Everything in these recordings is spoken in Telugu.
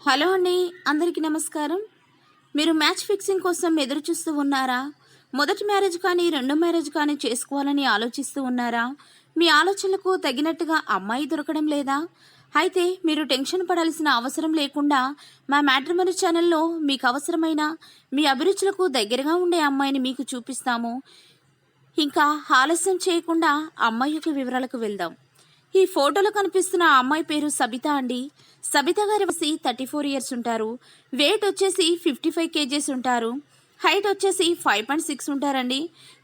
హలో అండి, అందరికీ నమస్కారం. మీరు మ్యాచ్ ఫిక్సింగ్ కోసం ఎదురు చూస్తూ ఉన్నారా? మొదటి మ్యారేజ్ కానీ రెండో మ్యారేజ్ కానీ చేసుకోవాలని ఆలోచిస్తూ ఉన్నారా? మీ ఆలోచనలకు తగినట్టుగా అమ్మాయి దొరకడం లేదా? అయితే మీరు టెన్షన్ పడాల్సిన అవసరం లేకుండా మా మ్యాట్రిమోనీ ఛానల్లో మీకు అవసరమైన మీ అభిరుచులకు దగ్గరగా ఉండే అమ్మాయిని మీకు చూపిస్తాము. ఇంకా ఆలస్యం చేయకుండా అమ్మాయి యొక్క వివరాలకు వెళ్దాం. ఈ ఫోటోలో కనిపిస్తున్న ఆ అమ్మాయి పేరు సబిత అండి. సబిత గారి వయసు 34 ఇయర్స్ ఉంటారు. వెయిట్ వచ్చేసి 55 కేజీస్ ఉంటారు. హైట్ వచ్చేసి 5.6 ఉంటారండి.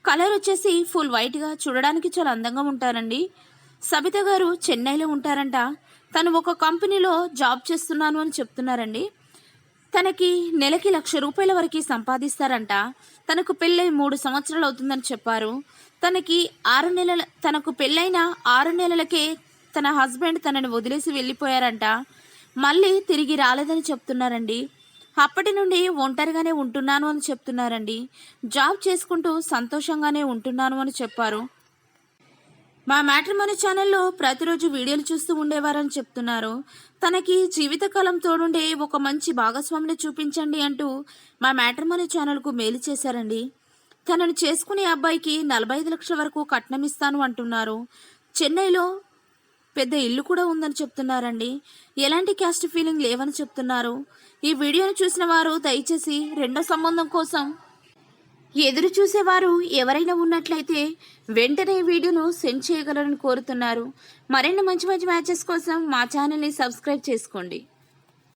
కలర్ వచ్చేసి ఫుల్ వైట్గా చూడడానికి చాలా అందంగా ఉంటారండి. సబిత గారు చెన్నైలో ఉంటారంట. తను ఒక కంపెనీలో జాబ్ చేస్తున్నాను అని చెప్తున్నారండి. తనకి నెలకి ₹1,00,000 వరకు సంపాదిస్తారంట. తనకు పెళ్ళై 3 సంవత్సరాలు అవుతుందని చెప్పారు. తనకు పెళ్ళైన 6 నెలలకే తన హస్బెండ్ తనని వదిలేసి వెళ్ళిపోయారంట. మళ్ళీ తిరిగి రాలేదని చెప్తున్నారండి. అప్పటి నుండి ఒంటరిగానే ఉంటున్నాను అని చెప్తున్నారండి. జాబ్ చేసుకుంటూ సంతోషంగానే ఉంటున్నాను అని చెప్పారు. మా మ్యాట్రిమోనీ ఛానల్లో ప్రతిరోజు వీడియోలు చూస్తూ ఉండేవారని చెప్తున్నారు. తనకి జీవితకాలం తోడుండే ఒక మంచి భాగస్వామిని చూపించండి అంటూ మా మ్యాట్రిమోనీ ఛానల్కు మెయిల్ చేశారండి. తనను చేసుకునే అబ్బాయికి 45 లక్షల వరకు కట్నం ఇస్తాను అంటున్నారు. చెన్నైలో పెద్ద ఇల్లు కూడా ఉందని చెప్తున్నారండి. ఎలాంటి క్యాస్ట్ ఫీలింగ్ లేవని చెప్తున్నారు. ఈ వీడియోను చూసిన వారు దయచేసి రెండో సంబంధం కోసం ఎదురు చూసేవారు ఎవరైనా ఉన్నట్లయితే వెంటనే వీడియోను సెండ్ చేయగలరని కోరుతున్నారు. మరిన్ని మంచి మంచి మ్యాచెస్ కోసం మా ఛానల్ని సబ్స్క్రైబ్ చేసుకోండి.